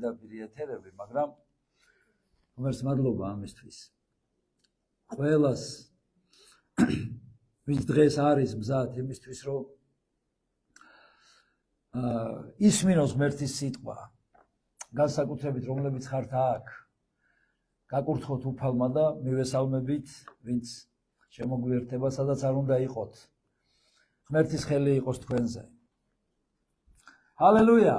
პირდაპირ ეთერები, მაგრამ ღმერთს მადლობა ამისთვის. ყველას ვინც დღეს არის მზად იმისთვის, რომ ისმინოს ღმერთის სიტყვა, განსაკუთრებით რომლებიც ხართ აქ, გაკურთხოთ უფალმა და მივესალმებით, ვინც შემოგვიერთება, სადაც არ უნდა იყოთ. ღმერთის ხელი იყოს თქვენზე. ჰალელუია!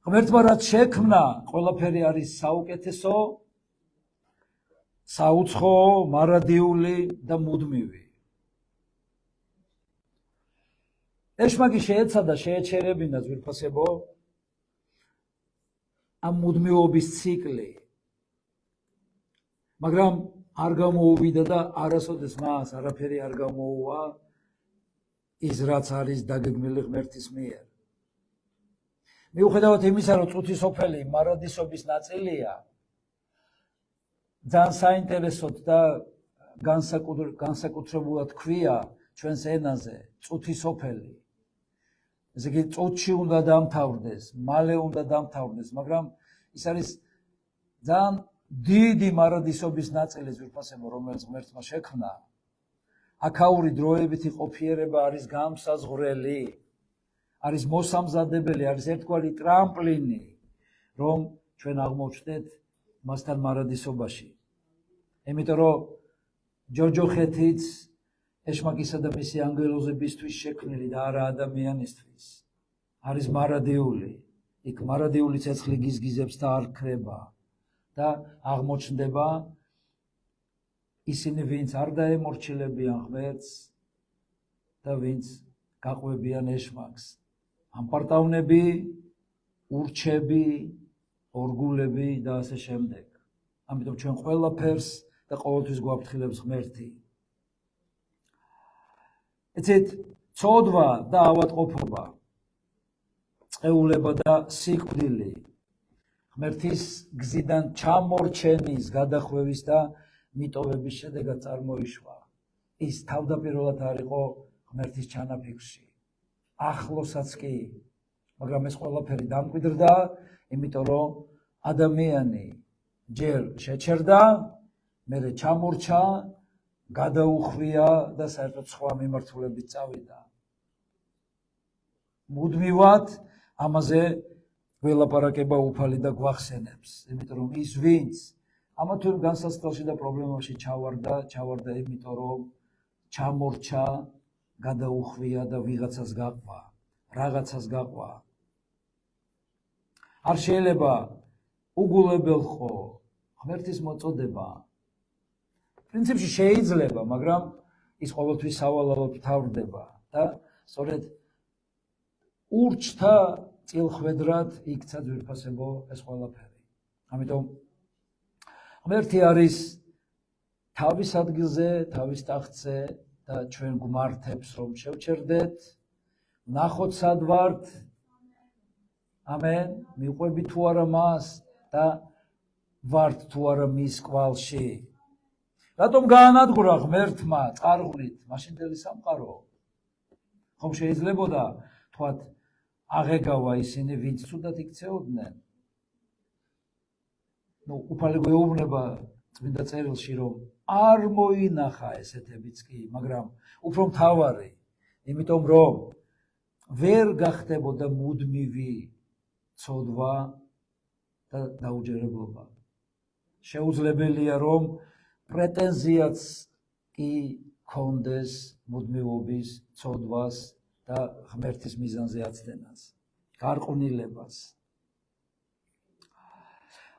ღმერთმა რაც შექმნა, ყველაფერი არის საუკეთესო, საუცხო, მარადიული და მუდმივი. ეშმაკი შეეცადა შეეჩერებინა ძვირფასებო ამ მუდმივობის ციკლი, მაგრამ არ გამოუვიდა და არასოდეს მას არაფერი არ გამოუვა ის რაც არის დაგეგმილი ღმერთის მიერ. მიუხედავად იმისა, რომ წუთისოფელი მარადისობის ნაწილია, ძალიან საინტერესოდ და განსაკუთრებულად ქვია ჩვენს ენაზე წუთისოფელი. ესე იგი, წუთში უნდა დამთავრდეს, მალე უნდა დამთავრდეს, მაგრამ ის არის ძალიან დიდი მარადისობის ნაწილი ძვირფასებო, რომელიც ღმერთმა შექმნა. აქაური დროებითი ყოფიერება არის გამსაზღვრელი, არის მოსამზადებელი, არის ერთგვარი ტრამპლინი, რომ ჩვენ აღმოჩნდეთ მასთან მარადისობაში. იმიტომ რომ ჯოჯოხეთიც ეშმაკისა და მისი ანგელოზებისთვის შექმნილი და არა ადამიანისთვის არის მარადიული. იქ მარადიული ცეცხლი გიზგიზებს და არ ქრება და აღმოჩნდება ისინი, ვინც არ დაემორჩილებიან ღმერთს და ვინც გაყვებიან ეშმაკს. ამპარტავნები, ურჩები, ორგულები და ასე შემდეგ. ამიტომ ჩვენ ყველაფერს და ყოველთვის გვაფრთხილებს ღმერთი. ეცეთ ცოდვა და ავადმყოფობა, წეულება და სიკვდილი, ღმერთის გზიდან ჩამორჩენის, გადახვევის და მიტოვების შედეგად წარმოიშვა. ის თავდაპირველად არ იყო ღმერთის ჩანაფიქრში. ახლოსაც კი, მაგრამ ეს ყველაფერი დამკვიდრდა, იმიტომ რომ ადამიანი ჯერ შეჩერდა, მერე ჩამორჩა, გადაუხვია და საერთოდ სხვა მიმართულებით წავიდა. მუდმივად ამაზე ველაპარაკება უფალი და გვახსენებს, იმიტომ რომ ის ვინც ამა თუ იმ განსაცდელში და პრობლემაში ჩავარდა, იმიტომ რომ ჩამორჩა, გადაუხვია და ვიღაცას გაყვა, რაღაცას გაყვა. არ შეიძლება უგულებელყო ღმერთის მოწოდება. პრინციპში შეიძლება, მაგრამ ის ყოველთვის სავალალოდ მთავრდება და სწორედ ურჩთა წილხვედრად იქცა ძვირფასებო ეს ყველაფერი. ამიტომ ღმერთი არის თავის ადგილზე, თავის ტახტზე და ჩვენ გვმართებს, რომ შევჩერდეთ, ვნახოთ სად ვართ, ამენ, მიყვებით თუ არა მას და ვართ თუ არა მის კვალში. რატომ გაანადგურა ღმერთმა წარღვნით მაშინდელი სამყარო? ხომ შეიძლებოდა თქვათ აღეგავა ისინი, ვინც ცუდად იქცეოდნენ? უფალი გვეუბნება წმინდა წერილში, რომ არ მოინახა ესეთებიც კი, მაგრამ უფრო მთავარი, იმიტომ რომ ვერ გახდებოდა მუდმივი ცოდვა და დაუჯერებლობა. შეუძლებელია, რომ პრეტენზიაც კი ქონდეს მუდმივობის ცოდვას და ღმერთის მიზანზე აცდენას, გარყვნილებას.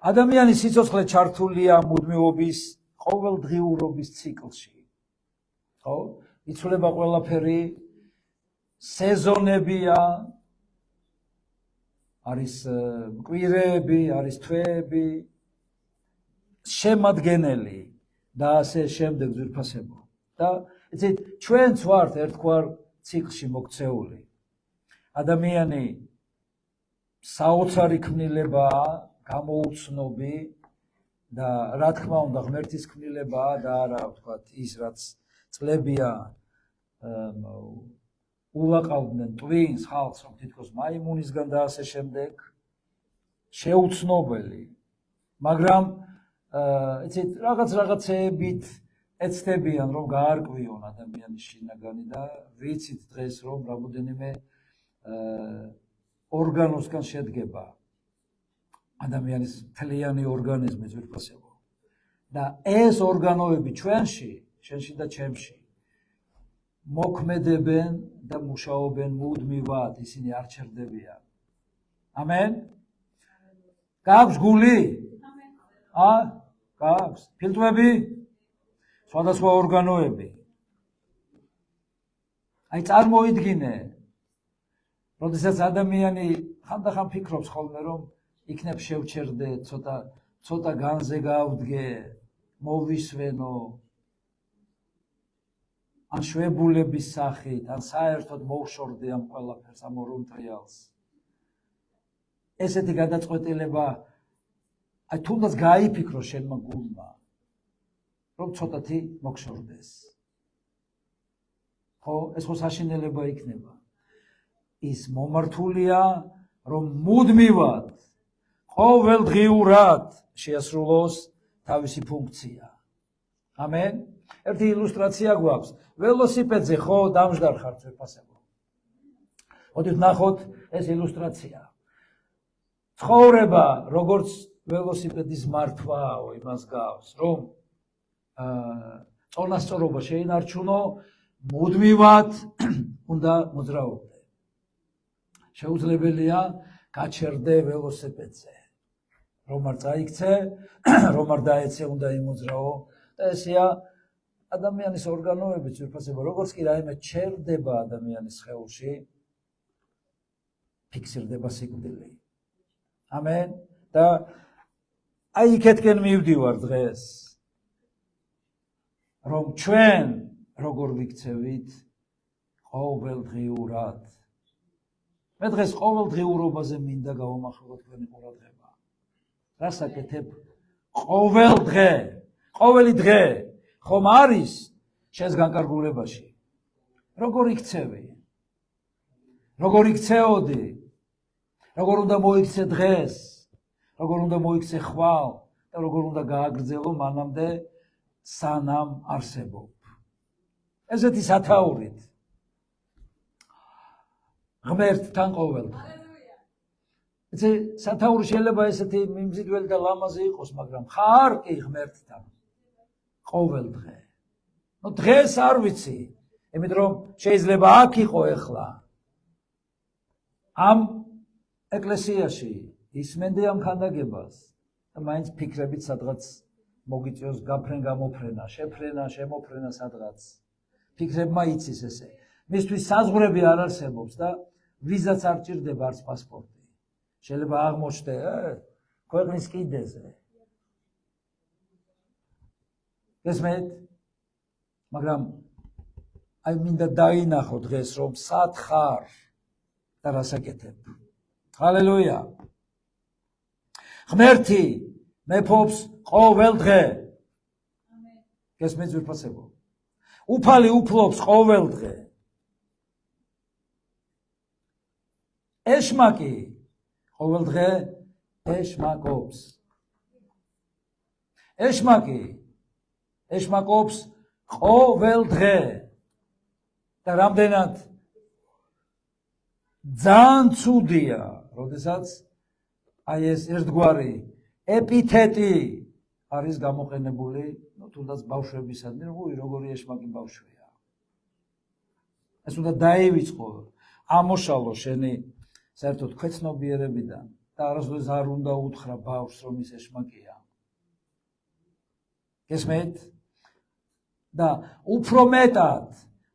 ადამიანის სიცოცხლე ჩართულია მუდმივობის ყოველდღიურობის ციკლში. ხო? იცვლება ყველაფერი, სეზონებია, არის კვირეები, არის თვეები, შემადგენელი და ასე შემდეგ ძვირფასებო. და იცით, ჩვენც ვართ ერთგვარ ციკლში მოქცეული. ადამიანი საოცარი ქმნილებაა, გამოუცნობი და რა თქმა უნდა ღმერთის ქმნილებაა და არა ვთქვათ ის რაც წლებია ულაყავდნენ ტვინს ხალხს, რომ თითქოს მაიმუნისგან და ასე შემდეგ, შეუცნობელი, მაგრამ იცით რაღაცეებით ეცდებიან რომ გაარკვიონ ადამიანის შინაგანი და ვიცით დღეს რომ რამოდენიმე ორგანოსგან შედგება ადამიანის მთლიანი ორგანიზმი ძვირფასებო და ეს ორგანოები ჩვენში და ჩემში მოქმედებენ და მუშაობენ მუდმივად, ისინი არ ჩერდებიან. ამენ? გაქვს გული? გაქვს. ფილტვები? სხვადასხვა ორგანოები. აი წარმოიდგინე, როდესაც ადამიანი ხანდახან ფიქრობს ხოლმე რომ იქნებ შევჩერდე, ცოტა განზე გავდგე, მოვისვენო, ან შვებულების სახით, ან საერთოდ მოვშორდე ამ ყველაფერს, ამ ორ მთრიალს. ესეთი გადაწყვეტილება, აი თუნდაც გაიფიქრო შენმა გულმა, რომ ცოტათი მოგშორდეს. ხო, ეს ხო საშინელება იქნება. ის მომართულია, რომ მუდმივად, ყოველდღიურად შეასრულოს თავისი ფუნქცია. ამენ? ერთი ილუსტრაცია გვაქვს. ველოსიპედზე ხო დამждარ ხარ ძვირფასებო. მოდით ნახოთ ეს ილუსტრაცია. ცხოვრება, როგორც ველოსიპედის მართვაო, იმას გავს, რომ წონასწორობა შეინარჩუნო, მუდმივად უნდა მოძრაობდე. შეუძლებელია გაჩერდე ველოსიპედზე. რომ არ წაიქცე, რომ არ დაეცე, უნდა იმოძრაო და ესეა ადამიანის ორგანოები ძვირფასება, როგორც კი რაიმე ჩერდება ადამიანის სხეულში, ფიქსირდება სიკვდილი. ამენ? და აი იქეთკენ მივდივარ დღეს, რომ ჩვენ როგორ ვიქცევით ყოველდღიურად. მე დღეს ყოველდღიურობაზე მინდა გავამახვილო თქვენი ყურადღება. რას აკეთებ ყოველი დღე ხომ არის შენს განკარგულებაში? როგორ იქცევი? როგორ იქცეოდი? როგორ უნდა მოიქცე დღეს? როგორ უნდა მოიქცე ხვალ და როგორ უნდა გააგრძელო მანამდე სანამ არსებობ? ესეთი სათაურით ღმერთთან ყოველდღე. ეს სათაური შეიძლება ესეთი მიმზიდველი და ლამაზი იყოს, მაგრამ ხარ კი ღმერთთან ყოველდღე. ნუ დღეს არ ვიცი, იმიტომ რომ შეიძლება აქ იყო ეხლა ამ ეკლესიაში ისმენდი ამ ქანდაგებას და მაინც ფიქრებით სადღაც მოგიწევს გაფრენ-გამოფრენა, შეფრენა, შემოფრენა სადღაც. ფიქრებმა იცის ესე. მისთვის საზღვრები არ არსებობს და ვიზაც არ ჭირდება არც პასპორტი. შეიძლება აღმოჩნდე ქვეყნის კიდეზე. გესმენთ? მაგრამ აი მინდა დაინახო დღეს რომ სად ხარ და რას აკეთებ. ჰალელუია. ღმერთი მეფობს ყოველდღე. გესმენთ ძვირფასებო? უფალი უფლობს ყოველდღე. ეშმაკი ყოველდღე ეშმაკობს. ეშმაკობს ყოველდღე. და რამდენად ძალიან ცუდია, როდესაც აი ეს ერთგვარი ეპითეტი არის გამოყენებული, თუნდაც ბავშვებისადმი, როგორი ეშმაკი ბავშვია. ეს უნდა დაივიწყო, ამოშალო შენი საერთოდ ქვეცნობიერებიდან და არასდროს არ უნდა უთხრა ბავშვს რომ ის ეშმაკია. გესმენთ? და უფრო მეტად,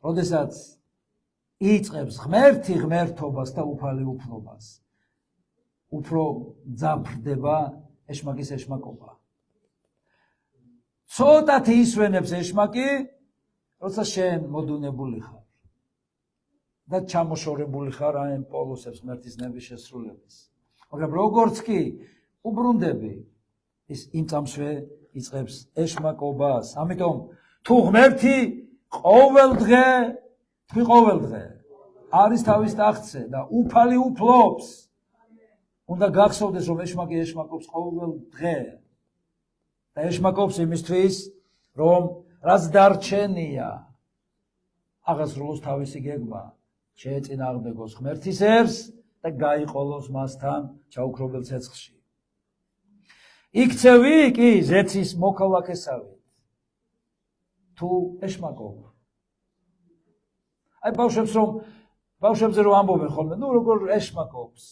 როდესაც იწყებს ღმერთი ღმერთობას და უფალი უფლობას, უფრო ძაფრდება ეშმაკის ეშმაკობა. ცოტათი ისვენებს ეშმაკი, როცა შენ მოდუნებული ხარ და ჩამოშორებული ხარ ამ პოლოსებს ღმერთის ნების შესრულების. მაგრამ როგორც კი უბრუნდები, ის იმ წამსვე იწყებს ეშმაკობას. ამიტომ თუ ღმერთი ყოველდღე არის თავის ტახტზე და უფალი უფლობს, უნდა გახსოვდეს, რომ ეშმაკი ეშმაკობს ყოველ დღე და ეშმაკობს იმისთვის, რომ რაც დარჩენია აღასრულოს თავისი გეგმა, შეეწინააღმდეგოს ღმერთის ერს და გაიყოლოს მასთან ჩაუქრობელ ცეცხლში. იქცევი კი ზეცის მოქალაქესავით, თუ ეშმაკობ. აი ბავშვებზე რომ ამბობენ ხოლმე, ნუ როგორ ეშმაკობს.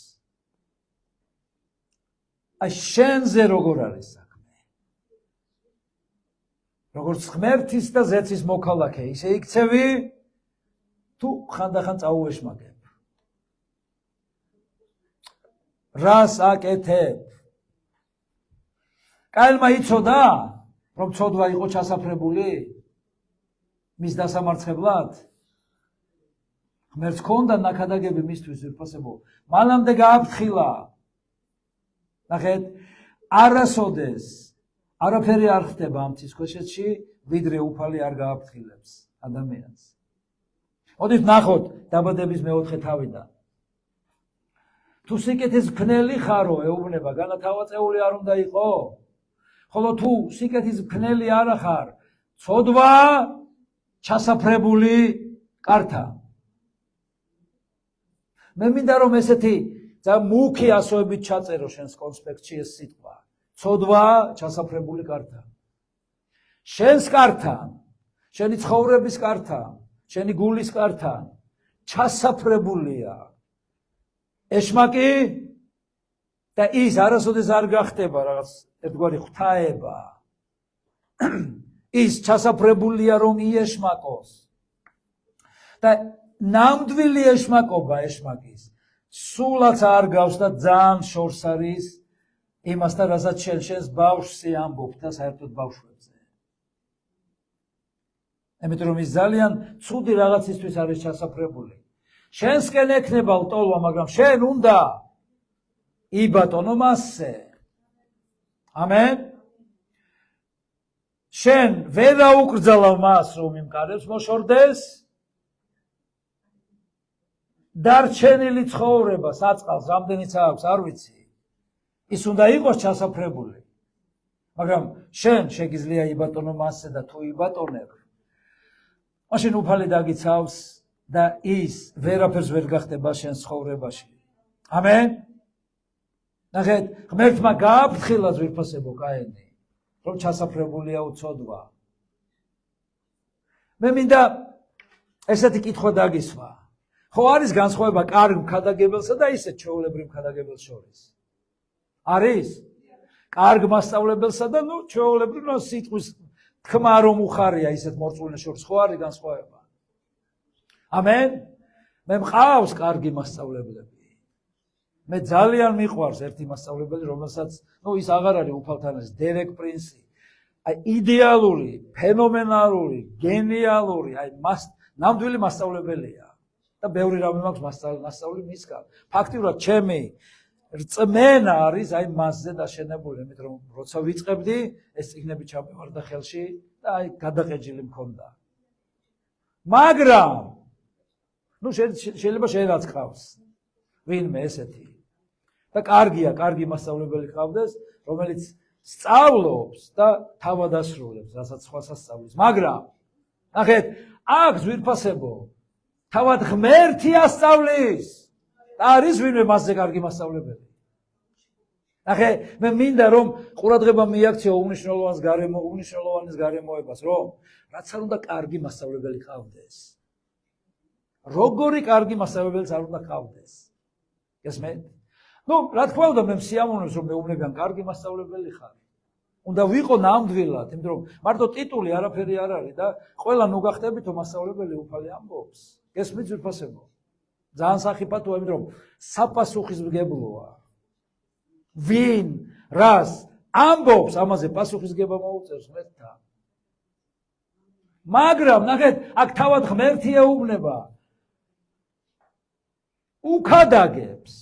აი შენზე როგორ არის საქმე. როგორც ღმერთის და ზეცის მოქალაქე, ისე იქცევი, თუ ხანდახან წაუეშმაკებ. რას აკეთებ? კაილმა იცოდა, რომ ცოდვა იყო ჩასაფრებული მის დასამარცხებლად. ღმერთს ჰქონდა ნაქადაგები მისთვის ვირფასებო. მანამდე გააფრთხილა. ნახეთ, არასოდეს არაფერი არ ხდება ამ ცისქვეშეთში, ვიდრე უფალი არ გააფრთხილებს ადამიანს. მოდით ნახოთ დაბადების მეოთხე თავიდან. თუ სიკეთის მქნელი ხარო, ეუბნება, განათავაწეული არ უნდა იყო. ხოლო თუ სიკეთის მქნელი არა ხარ, ცოდვა ჩასაფრებული კართა. მე მინდა რომ ესეთი მუქი ასოებით ჩაწერო შენს კონსპექტში ეს სიტყვა. ცოდვა ჩასაფრებული კართა. შენს კართან, შენი ცხოვრების კართან, შენი გულის კართან ჩასაფრებულია ეშმაკი და ის არასოდეს არ გახდება რაღაც ერთგვარი ღვთაება. ის ჩასაფრებულია რომ იეშმაკოს. და ნამდვილი ეშმაკობა ეშმაკის სულაც არ გავს და ძალიან შორს არის იმასთან, რასაც შენს ბავშვზე ამბობ და საერთოდ ბავშვებზე. იმიტომ რომ ის ძალიან ცუდი რაღაცისთვის არის ჩასაფრებული. შენსკენ ექნება ლტოლვა, მაგრამ შენ უნდა იბატონო მასზე. ამენ. შენ ვერ აუკრძალავ მას, რომ იმ კარებს მოშორდეს. დარჩენილი ცხოვრება საწყალს რამდენიც აქვს, არ ვიცი. ის უნდა იყოს ჩასაფრებული. მაგრამ შენ შეგიძლია იბატონო მასზე და თუ იბატონებ, მაშინ უფალი დაგიცავს და ის ვერაფერს ვერ გახდება შენს ცხოვრებაში. ამენ. ნახეთ, ღმერთმა გააფრთხილა ძვირფასებო კაინი, რომ ჩასაფრებულია უცოდვა. მე მინდა ესეთი კითხვა დაგისვა. ხო არის განსხვავება კარგ მქადაგებელსა და ისეთ ჩვეულებრივ მქადაგებელს შორის? არის? კარგ მასწავლებელსა და ჩვეულებრივ სიტყვის თქმა რომ უხარია ისეთ მორწმუნეს შორის, ხო არის განსხვავება? ამენ? მე მყავს კარგი მასწავლებლები. მე ძალიან მიყვარს ერთი მასწავლებელი, რომელსაც ის აღარ არის უფალთან ეს დერეკ პრინსი. აი იდეალური, ფენომენალური, გენიალური, აი ნამდვილი მასწავლებელია. და ბევრი რამე მაქვს მასწავლი მისგან. ფაქტიურად ჩემი რწმენა არის აი მასზე დაშენებული, იმიტომ რომ როცა ვიწყებდი, ეს წიგნები ჩამევარდა ხელში და აი გადაყეჯილი მქონდა. მაგრამ შეიძლება შენ რაც ყავს ვინმე ესეთი. და კარგია, კარგი მასწავლებელი ყავდეს, რომელიც სწავლობს და თავად ასრულებს, რასაც სხვას ასწავლის. მაგრამ ნახეთ, აქ ძვირფასებო თავად ღმერთი ასწავლის და არის ვინმე მასზე კარგი მასწავლებელი. ნახე, მე მინდა რომ ყურადღება მიაქციო უნიშნელოვანეს გარემოებას, რომ რაც არ უნდა კარგი მასწავლებელი ყავდეს. როგორი კარგი მასწავლებელიც არ უნდა ყავდეს. გესმენთ? რა თქმა უნდა, მე მსიამოვნებს რომ მეუბნებიან კარგი მასწავლებელი ხარ. უნდა ვიყო ნამდვილად, იმიტომ რომ მარტო ტიტული არაფერი არ არის და ყველა ნუ გახდებითო მასწავლებელი უფალი ამბობს. გესმით ძვირფასებო? ძალიან სახიფათოა, იმიტომ რომ საპასუხისმგებლოა. ვინ რას ამბობს, ამაზე პასუხისგება მოუწევს ღმერთთან. მაგრამ ნახეთ, აქ თავად ღმერთი ეუბნება. უქადაგებს,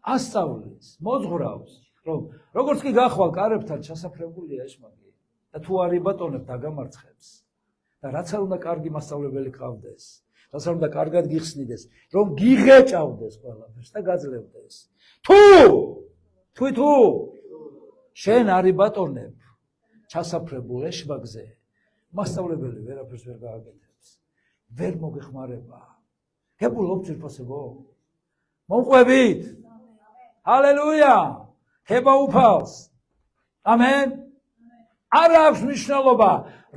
ასწავლის, მოძღვრავს, რომ როგორც კი გახვალ კარებთან ჩასაფრებულია ეშმაკი და თუ არ იბატონებ დაგამარცხებს და რაც არ უნდა კარგი მასწავლებელი ყავდეს, რაც არ უნდა კარგად გიხსნიდეს, რომ გიღეჭავდეს ყველაფერს და გაძლევდეს. თუ თქვი თუ შენ არი ბატონებ ჩასაფრებულ ეშბაგზე მასწავლებელი ვერაფერს ვერ გააკეთებს ვერ მოგეხმარება გებულობ ძირფასებო მომყვებით ჰალელუია ხება უფალს ამენ არ აქვს მნიშვნელობა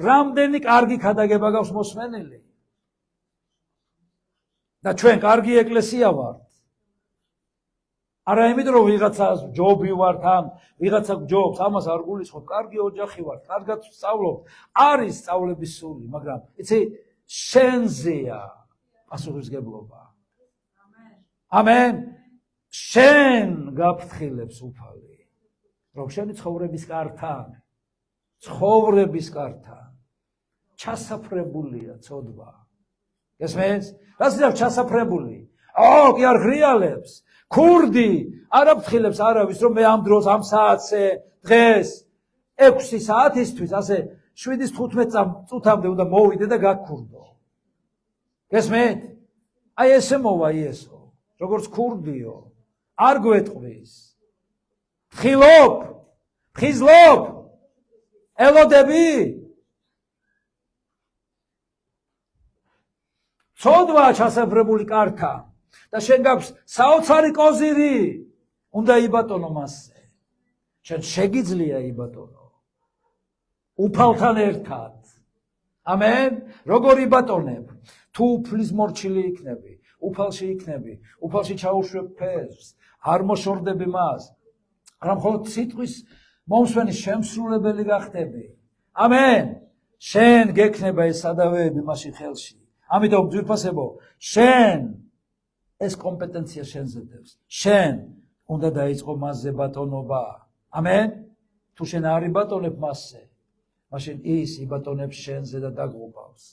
რამდენი კარგი ქადაგება გაქვს მოსმენელი და ჩვენ კარგი ეკლესია ვართ არა იმიტომ რომ ვიღაცას ჯობი ვართ ან ვიღაცა ჯობს ამას არ გულისხმობ კარგი ოჯახი ვართ კარგად ვსწავლობ არის სწავლების სული მაგრამ იცი შენზეა პასუხისგებლობა ამენ შენ გაფრთხილებს უფალი რომ შენი ცხოვრების კართან ჩასაფრებულია ცოდვა გესმენს რას ნიშნავს ჩასაფრებული კი არ ღრიალებს ქურდი არ აფრთხილებს არავის რომ მე ამ დროს ამ საათზე დღეს 6 საათისთვის ასე 7-15 წუთამდე უნდა მოვიდე და გაქურდო გესმენთ აი ესე მოვა იესო როგორც ქურდიო არ გვეტყვის ხიზლობ ელოდები ცოდვა ჩასაფრებული კართან და შენ გაქვს საოცარი კოზირი უნდა იბატონო მასზე შენ შეგიძლია იბატონო უფალთან ერთად ამენ როგორ იბატონებ თუ უფლის მორჩილი იქნები უფალში იქნები უფალში ჩაუშვებ ფერს არ მოშორდები მას არა მხოლოდ სიტყვის მომსვენის შემსრულებელი გახდები ამენ შენ გექნება ეს სადავეები მასში ხელში ამიტომ ძვირფასებო შენ ეს კომპეტენცია შენზე დევს შენ უნდა დაიწყო მასზე ბატონობა ამენ თუ შენ არ იბატონებ მასზე მაშინ ის იბატონებს შენზე და დაგღუპავს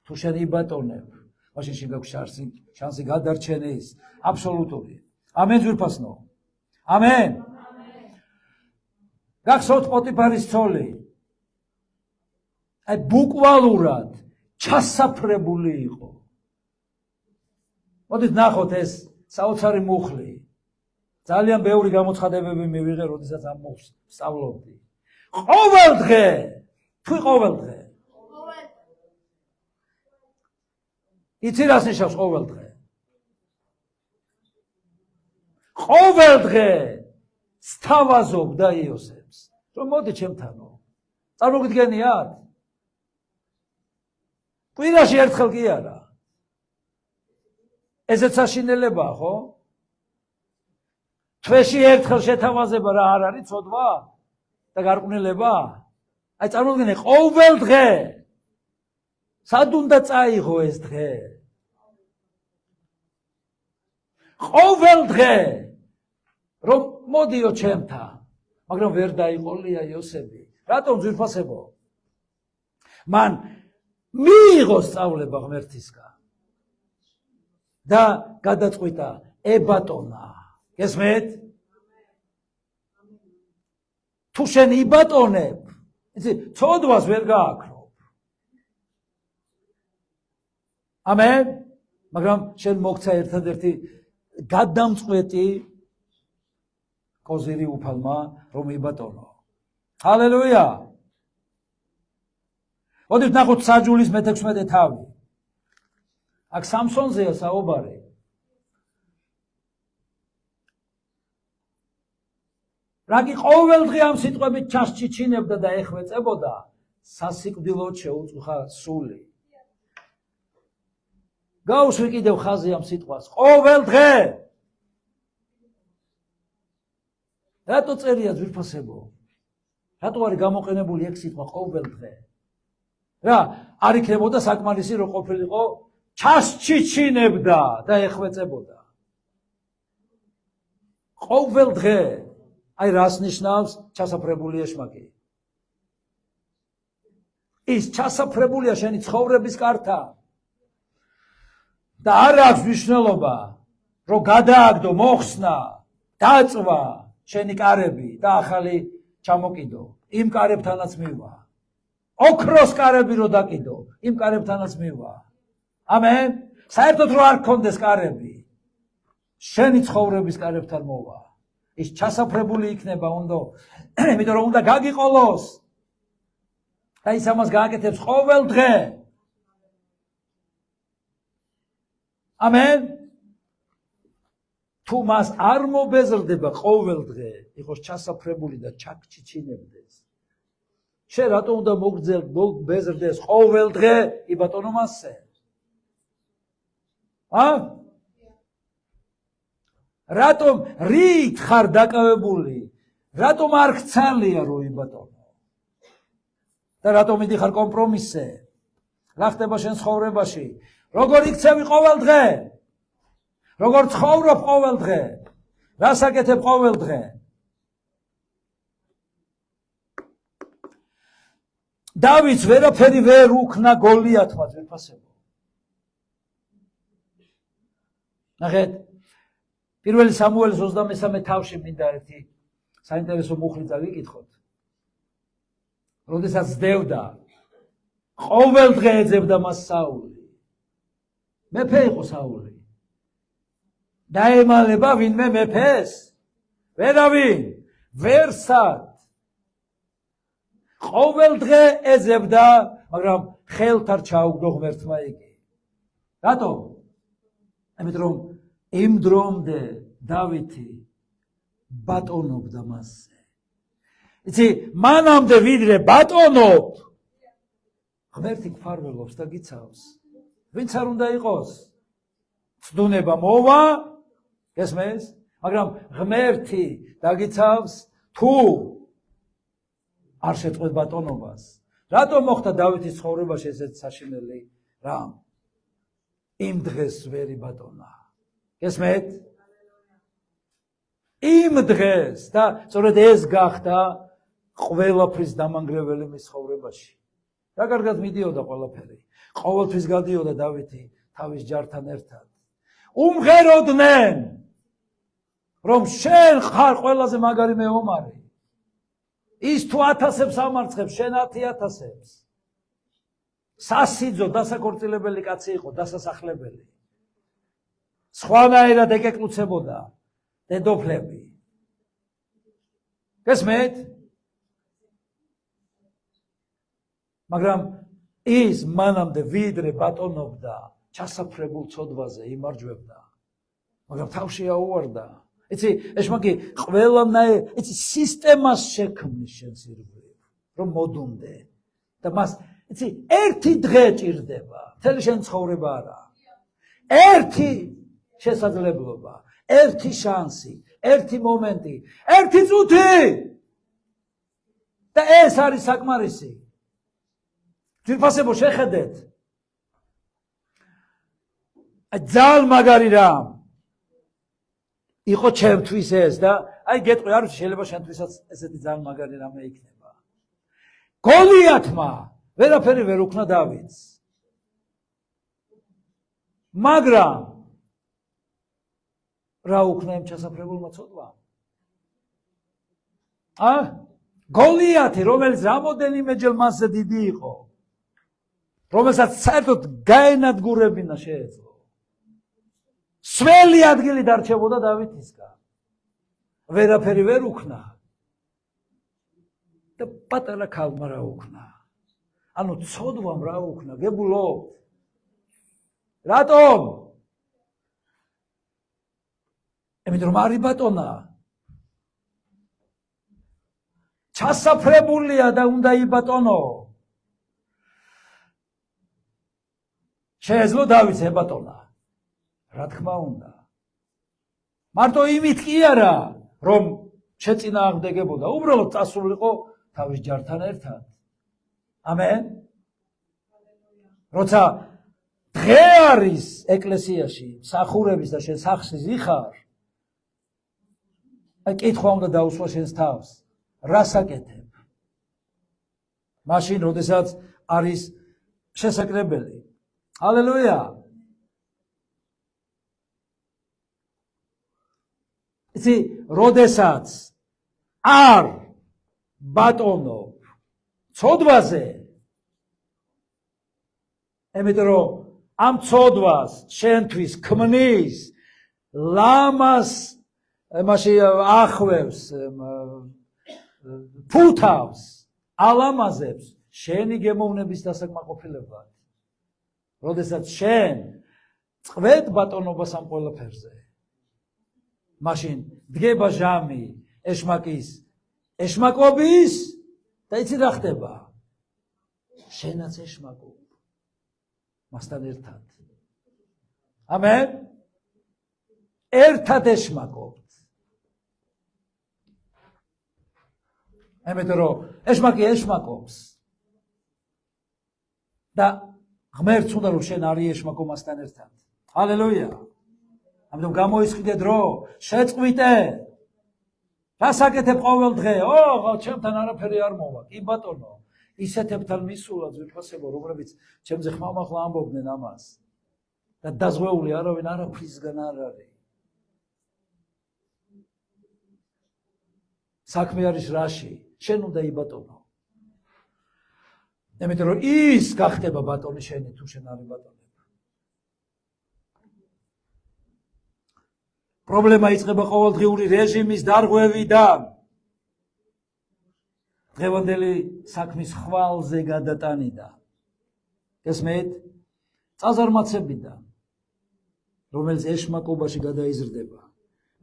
თუ შენ იბატონებ მაშინ შენ გაქვს შანსი გადარჩენის აბსოლუტური ამენ ძვირფასნო ამენ გახსოვთ პოტიფარის ცოლი აი ბუკვალურად ჩასაფრებული იყო მოდით ნახოთ ეს საოცარი მუხლი ძალიან ბევრი გამოცხადებები მივიღე როდესაც ამ მუხლს ვსწავლობდი ყოველ დღე იცი რას ნიშნავს ყოველ დღე სთავაზობ და იოსებს რომ მოდი ჩემთანო წარმოგიდგენიათ კვირაში ერთხელ კი არა ესეც საშინელებაა ხო თვეში ერთხელ შეთავაზება რა არ არის ცოდვა და გარყვნილება აი წარმოგიდგენე ყოველ დღე სად უნდა წაიღო ეს დღე ყოველ დღე რომ მოდიო ჩემთან მაგრამ ვერ დაიყოლია იოსები რატომ ძვირფასებო მან მიიღო სწავლება ღმერთისგან და გადაწყვიტა ებატონა გესმენთ თუ შენ იბატონებ იცი ცოდვას ვერ გააქრობ ამენ მაგრამ შენ მოგცა ერთადერთი გადამწყვეტი კოზირი უფალმა რომ იბატონო ჰალელუია მოდით ნახოთ საჯულის მე-16 თავი აქ სამსონზეა საუბარი რაგი ყოველ დღე ამ სიტყვებით ჩასჩიჩინებდა და ეხვეწებოდა სასიკვდილოდ შეუწუხა სული გაუსვი კიდევ ხაზი ამ სიტყვას ყოველ დღე რატო წერია ძვირფასებო რატო არის გამოყენებული ეგ სიტყვა ყოველ დღე რა არ იქნებოდა საკმარისი რომ ყოფილიყო ჩასჩიჩინებდა და ეხვეწებოდა ყოველ დღე აი რას ნიშნავს ჩასაფრებული ეშმაკი ის ჩასაფრებულია შენი ცხოვრების კართან და არ აქვს მნიშვნელობა რომ გადააგდო მოხსნა დაწვა შენი კარები და ახალი ჩამოკიდო იმ კარებთანაც მივა ოქროს კარები რო დაკიდო იმ კარებთანაც მივა ამენ საერთოდ რო არ გქონდეს კარები შენი ცხოვრების კარებთან მოვა ის ჩასაფრებული იქნება, იმიტომ რომ უნდა გაგიყოლოს. და ის ამას გააკეთებს ყოველ დღე. ამენ. თუ მას არ მობეზრდება ყოველ დღე, იყოს ჩასაფრებული და ჩაქჩიჩინებდეს. შენ რატომ უნდა მობეზრდეს ყოველ დღე, კი ბატონო მასზე? რატომ რით ხარ დაკავებული? რატომ არ გცალია როი ბატონო? და რატომ მიდიხარ კომპრომისზე? რა ხდება შენ ცხოვრებაში? როგორ იქცევი ყოველ დღე? როგორ ცხოვრობ ყოველ დღე? რას აკეთებ ყოველ დღე? დავითს ვერაფერი ვერ უქნა გოლიათმა, ძვირფასებო. ნახეთ, პირველი სამუელის 23 თავში მინდა ერთი საინტერესო მუხლი წავიკითხოთ. როდესაც ძდევდა, ყოველ დღე ეძებდა მას საული. მეფე იყო საული. დაემალება ვინმე მეფეს? ვერავინ, ვერსად. ყოველ დღე ეძებდა, მაგრამ ხელთ არ ჩაუგდო ღმერთმა იგი. რატომ? იმიტომ რომ იმ დრომდე დავითი ბატონობდა მასზე. იცი, მანამდე ვიდრე ბატონობ, ღმერთი გფარველობს და გიცავს. ვინც არ უნდა იყოს? ცდუნება მოვა, გესმის? მაგრამ ღმერთი დაგიცავს, თუ არ შეწყვეტ ბატონობას. რატომ მოხდა დავითის ცხოვრებაში ესეთ საშინელი რამ? იმ დღეს ვერი ბატონა. გესმეთ? იმ დღეს და სწორედ ეს გახდა ყველაფრის დამანგრეველი მის ცხოვრებაში. რა კარგად მიდიოდა ყველაფერი. ყოველთვის გადიოდა დავითი თავის ჯართან ერთად. უმღეროდნენ, რომ შენ ხარ ყველაზე მაგარი მეომარი. ის თუ 1000-ებს ამარცხებს, შენ 10,000-ებს. სასიძო დასაქორწილებელი კაცი იყო, დასასახლებელი. სხვანაირად ეკეკლუცებოდა დედოფლები. გესმით? მაგრამ ის მანამდე ვიდრე ბატოობდა, ჩასაფრებულ ცოდვაზე იმარჯვებდა. მაგრამ თავში აუვარდა. იცი, ეშმაკი, ყველანაირ, იცი, სისტემას შექმნის შენს ირგვლივ, რომ მოდუნდე. და მას, იცი, ერთი დღე ჭირდება, მთელი შენ ცხოვრება არა. ერთი შესაძლებლობა, ერთი შანსი, ერთი მომენტი, ერთი წუთი. და ეს არის საკმარისი. ძვირფასებო, შეხედეთ. ძალიან მაგარი რამ. იყო ჩემთვის ეს და აი გეტყვი, არ ვიცი, შეიძლება შენთვისაც ესეთი ძალიან მაგარი რამე იქნება. გოლიათმა ვერაფერი ვერ უქნა დავითს. მაგრამ რა უქნა იმ ჩასაფრებულმა ცოდვამ? გოლიათი, რომელიც რამოდენიმეჯერ მასზე დიდი იყო, რომელსაც საერთოდ გაენადგურებინა შეეძლო. სველი ადგილი დარჩებოდა დავითისგან. ვერაფერი ვერ უქნა. და პატარა ქალმა რა უქნა? ანუ ცოდვამ რა უქნა? გებულობთ? რატომ? იმიტომ რომ არის ბატონა. ჩასაფრებულია და უნდა იბატონო. შეეძლო დავითს ებატონა. რა თქმა უნდა. მარტო იმით კი არა, რომ შეწინააღმდეგებოდა, უბრალოდ წასულიყო თავის ჯართან ერთად. ამენ. როცა დღე არის ეკლესიაში, მსახურების და შენ სახლში ზიხარ, აი კითხვა უნდა დაუსვა შენს თავს. რას აკეთებ? მაშინ, როდესაც არის შესაძლებელი. ჰალელუია. იცი, როდესაც არ ბატონობ ცოდვაზე, იმიტომ რომ ამ ცოდვას შენთვის ქმნის ლამას მაშინ ახვევს, ფუთავს, ალამაზებს შენი გემოვნების დასაკმაყოფილებად. როდესაც შენ წვეთ ბატონობას ამ ყველაფერზე. მაშინ დგება ჟამი ეშმაკობის და იცი რა ხდება? შენაც ეშმაკობ მასთან ერთად. ამენ? ერთად ეშმაკობთ. ამიტომ რომ ეშმაკი ეშმაკობს და ღმერთს უნდა რომ შენ არი ეშმაკო მასთან ერთად. ჰალელუია. ამიტომ გამოისყიდე დრო, შეწყვიტე. რას აკეთებ ყოველ დღე? ჩემთან არაფერი არ მოვა. კი ბატონო, ისეთებთან მისულა ძვირფასებო, რომლებიც ჩემზე ხმამაღლა ამბობდნენ ამას. და დაზღვეული არავინ არაფრისგან არ არის. საქმე არის რაში? შენ უნდა იბატონო. იმიტომ რომ ის გახდება ბატონი შენი თუ შენ არ იბატონებ. პრობლემა იწყება ყოველდღიური რეჟიმის დარღვევიდან. დღევანდელი საქმის ხვალზე გადატანიდან. გესმით? წაზარმაცებიდან, რომელიც ეშმაკობაში გადაიზრდება.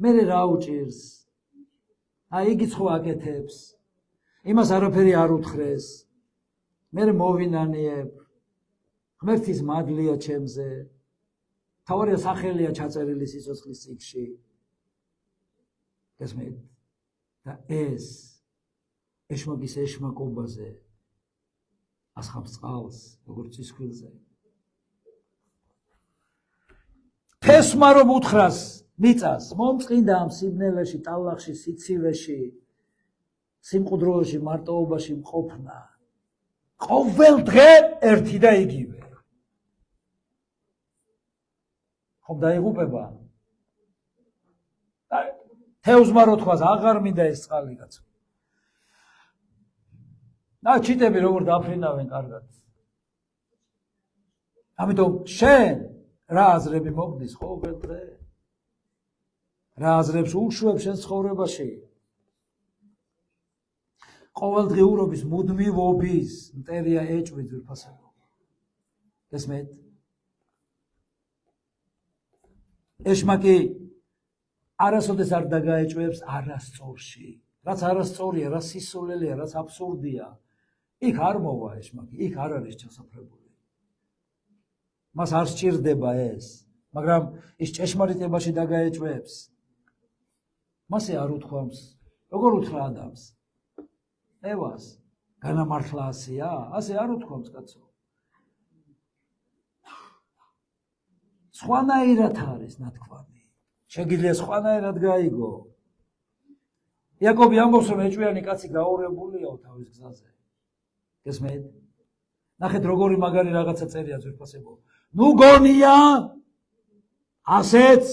მე რა უჭირს? იგი სხვა აკეთებს. იმას არაფერი არ უთხრეს. მე მოვინანიებ. ღმერთის მადლია ჩემზე. თავარია სახელია ჩაწერილი სიცოცხლის წიგნში. გესმით? და ეს ეშმაკის ეშმაკობაზე ასხამს წყალს, როგორც ცისქვილზე. ფესმა რომ უთხრას მიწას, მომწყინდა ამ სიბნელეში, ტალახში, სიცივეში, სიმყუდროებში, მარტოობაში მყოფნა. ყოველ დღე ერთი და იგივე. ხომ დაიღუპება? თევზმა რო თქვას, აღარ მინდა ეს წყალი კაცო. ჩიტები როგორ დაფრინავენ კარგად. ამიტომ შენ რა აზრები მოგდის ყოველ დღე? რა აზრებს უშვებ შენ ცხოვრებაში? ყოველდღიურობის მუდმივობის მტერია ეჭვი ძვირფასებო. გესმით? ეშმაკი არასოდეს არ დაგაეჭვებს არასწორში. რაც არასწორია, რაც სისულელეა, რაც აბსურდია. იქ არ მოვა ეშმაკი, იქ არ არის ჩასაფრებული. მას არ სჭირდება ეს, მაგრამ ის ჭეშმარიტებაში დაგაეჭვებს. მასე არ უთქვამს, როგორ უთხრა ადამიანს? ევას, განამართლა ასეა? ასე არ უთქვამს კაცო. სხვანაირად არის ნათქვამი. შეგიძლია სხვანაირად გაიგო. იაკობი ამბობს, რომ ეჭვიანი კაცი გაურებულია თავის გზაზე. გესმით? ნახეთ როგორი მაგარი რაღაცა წერია ძვირფასებო. ნუ გონია ასეც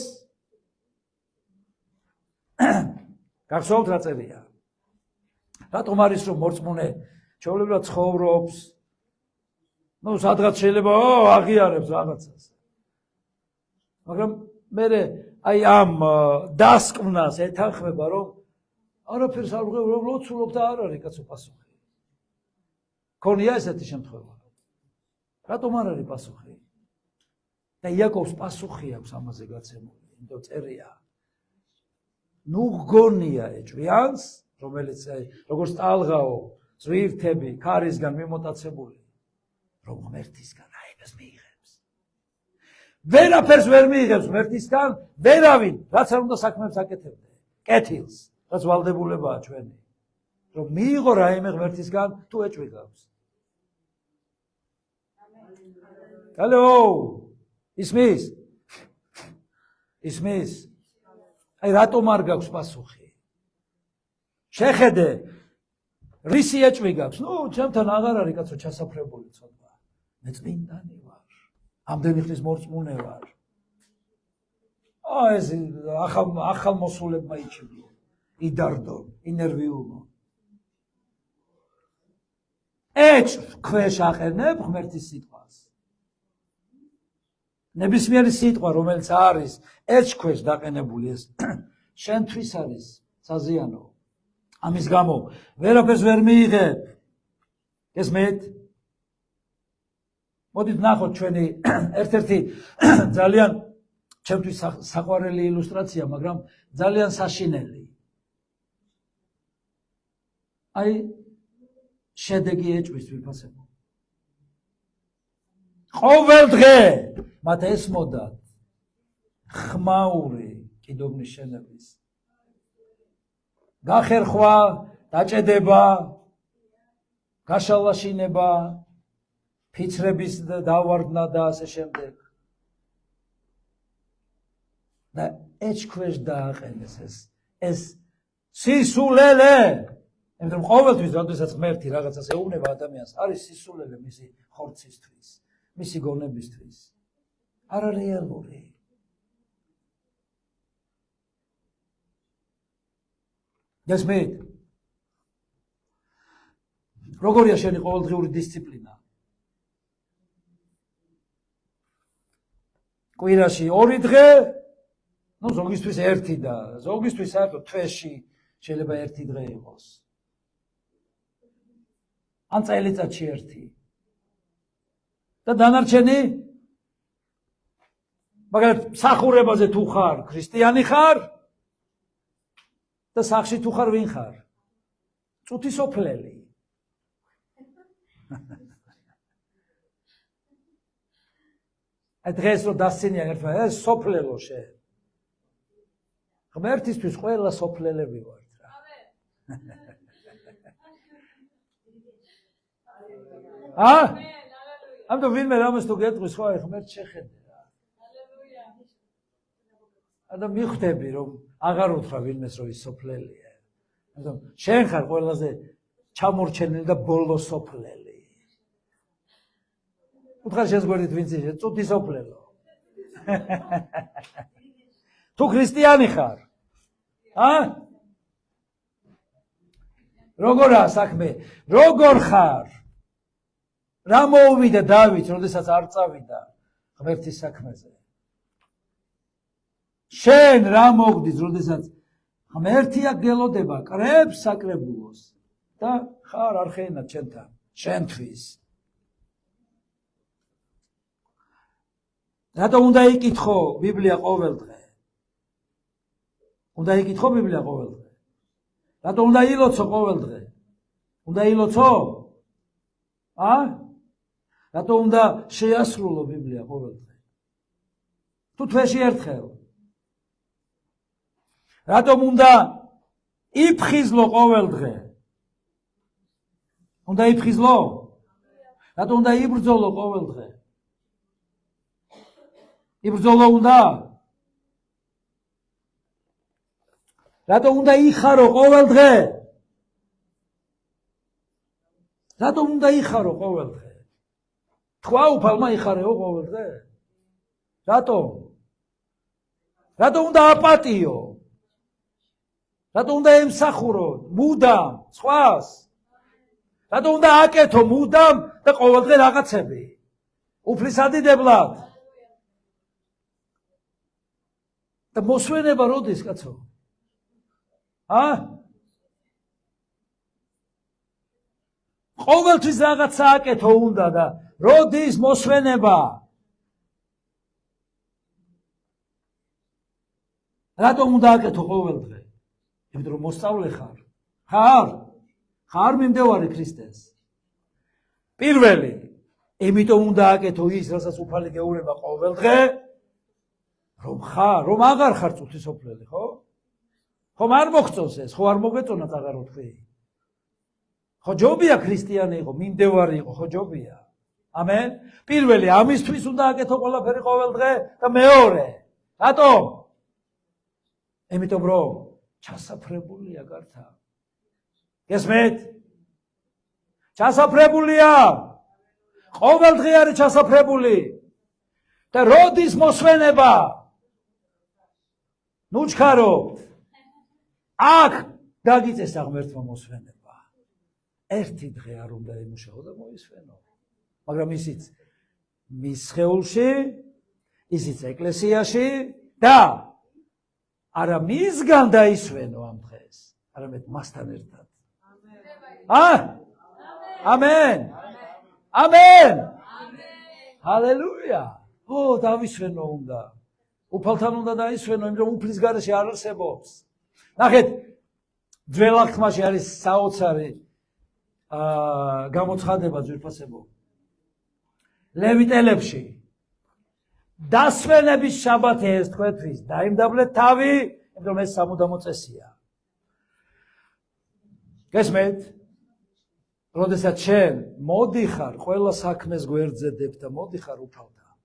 გახსოვთ რა წერია? რატომ არის რომ მორწმუნე ჩვეულებრივად ცხოვრობს? სადღაც შეიძლება აღიარებს რაღაცას. მაგრამ მე აი ამ დასკვნას ეთანხმება რომ არაფერს არ ვღებ, რომ ლოცულობ და არ არის კაცო პასუხი. ქონია ესეთი შემთხვევა. რატომ არ არის პასუხი? და იაკობს პასუხი აქვს ამაზე გაცემული, იმიტომ წერია. ნუ გონია ეჭვიანს, რომელიც როგორც ტალღაო, ზვირთები, ქარისგან მიმოტაცებული, რომ ღმერთისგან აებას მიიღებს. ვერაფერს ვერ მიიღებს ღმერთისგან, ვერავინ, რაც არ უნდა საქმეებს აკეთებდა. კეთილს, რაც ვალდებულებაა ჩვენი. რომ მიიღო რაიმე ღმერთისგან, თუ ეჭვი გაქვს. ჰალო, ისმის? ისმის? აი რატომ არ გაქვს პასუხი? შეხედე, რისი ეჭვი გაქვს? ჩემთან აღარ არის კაცო ჩასაფრებული ცოდვა. მე წმინდანი ვარ. ამდენი ხნის მორწმუნე ვარ. ეს ახალ მოსულებმა იჩინო. იდარდო, ინერვიულო. ეჭვს ქვეშ აყენებ ღმერთის სიტყვას. ნებისმიერი სიტყვა, რომელიც არის ეჭვს ქვეშ დაყენებული ეს შენთვის არის საზიანო. ამის გამო ვერაფერს ვერ მიიღებ. გესმით? მოდით ნახოთ ჩვენი ერთ-ერთი ძალიან ჩემთვის საყვარელი ილუსტრაცია, მაგრამ ძალიან საშინელი. აი შედეგი ეჭვის თვითფასებო. ყოველ დღე მათ ესმოდათ ხმაური კიდობნის შენების გახერხვა, დაჭედება, გაშალაშინება, ფიცრების დავარდნა და ასე შემდეგ. და ეჭქვეშ დააყენეს ეს სისულელე. იმიტომ რომ ყოველთვის როდესაც ღმერთი რაღაცას ეუბნება ადამიანს, არის სისულელე მისი ხორცისთვის, მისი გონებისთვის. არა რეალური. გესმით? როგორია შენი ყოველდღიური დისციპლინა? კვირაში 2 დღე, ну ზოგისთვის 1 და ზოგისთვის საერთოდ თვეში შეიძლება 1 დღე იყოს. ან წელიწადში 1. და დანარჩენი მაგრამ მსახურებაზე თუ ხარ, ქრისტიანი ხარ და სახში თუ ხარ, ვინ ხარ? წუთისოფლელი. დღეს რო დასცინია ერთმა, ეს სოფლელო შე. ღმერთისთვის ყველა სოფლელები ვართ რა. ამიტომ ვინმე რამეს თუ გეტყვის, ხო აი ღმერთ შეხედე რა. და მიხვდები რომ აღარ უთხრა ვინმეს რომ ის სოფლელია. ამიტომ შენ ხარ ყველაზე ჩამორჩენილი და ბოლო სოფლელი. უთხარ შენს გვერდით ვინც ისე წუთისოფლელო. თუ ქრისტიანი ხარ, როგორაა საქმე? როგორ ხარ? რა მოუვიდა დავით, როდესაც არ წავიდა ღმერთის საქმეზე? შენ რა მოგდის, როდესაც ღმერთია გელოდება კრებს საკრებულოს და ხარ არხენა ჩემთან, შენთვის. რატომ უნდა იკითხო ბიბლია ყოველ დღე? უნდა იკითხო ბიბლია ყოველ დღე. რატომ უნდა ილოცო ყოველ დღე? უნდა ილოცო? რატომ უნდა შეასრულო ბიბლია ყოველ დღე? თუ თვეში ერთხელ. რატომ უნდა იფხიზლო ყოველ დღე? უნდა იფხიზლო? რატომ უნდა იბრძოლო ყოველ დღე? იბრძოლო უნდა? რატომ უნდა იხარო ყოველ დღე? რატომ უნდა იხარო ყოველ დღე? თქვა უფალმა იხარეო ყოველ დღე? რატომ? რატომ უნდა აპატიო? რატომ უნდა ემსახურო მუდამ სხვას? რატომ უნდა აკეთო მუდამ და ყოველ დღე რაღაცები? უფლისადიდებლად. და მოსვენება როდის, კაცო? ყოველთვის რაღაცა აკეთო უნდა და როდის მოსვენება? რატომ უნდა აკეთო ყოველ დღე? იმიტომ რომ მოსწავლე ხარ. ხარ მიმდევარი ქრისტეს. პირველი, იმიტომ უნდა აკეთო ის, რასაც უფალი გეუბნება ყოველ დღე, რომ აღარ ხარ წუთისოფლელი, ხო? ხომ არ მოგწონს ეს, ხო არ მოგეწონათ აღარ ვთქვი? ხო ჯობია ქრისტიანი იყო, მიმდევარი იყო, ხო ჯობია? ამენ? პირველი, ამისთვის უნდა აკეთო ყველაფერი ყოველ დღე და მეორე, რატომ? იმიტომ რომ ჩასაფრებულია გართა. გესმით? ჩასაფრებულია. ყოველ დღე არის ჩასაფრებული. და როდის მოსვენება? ნუ ჩქარო. აქ დაგიწესა ღმერთმა მოსვენება. 1 დღე არ უნდა ემუშაო და მოისვენო. მაგრამ ისიც მის სხეულში, ისიც ეკლესიაში და არა მისგან დაისვენო ამ დღეს, არამედ მასთან ერთად. ამენ. ამენ. ჰალელუია. დავისვენო უნდა. უფალთან უნდა დაისვენო, იმიტომ უფლის გარეშე არ არსებობს. ნახეთ, ძველ აღთქმაში არის საოცარი გამოცხადება ძვირფასებო. ლევიტელებში დასვენების შაბათი ეს თქვენთვის დაიმდაბლეთ თავი, იმიტომ ეს სამუდამო წესია. გესმენთ? როდესაც შენ მოდიხარ, ყველა საქმეს გვერდზედებ და მოდიხარ უფალთან,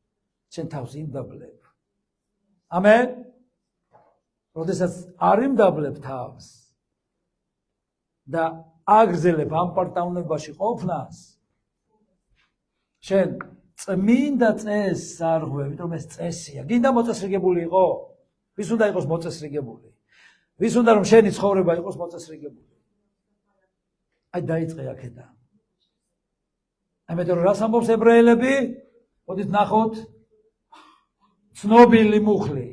შენ თავს იმდაბლებ. ამენ? როდესაც არ იმდაბლებ თავს და აგრძელებ ამ პარტავნებაში ყოფნას, შენ წმინდა წესს არ ღვევ, იმიტომ ეს წესია. გინდა მოწესრიგებული იყო? ვის უნდა იყოს მოწესრიგებული? ვის უნდა რომ შენი ცხოვრება იყოს მოწესრიგებული? აი დაიწყე აქედან. ამიტომ რას ამბობს ებრაელები? მოდით ნახოთ. ცნობილი მუხლი.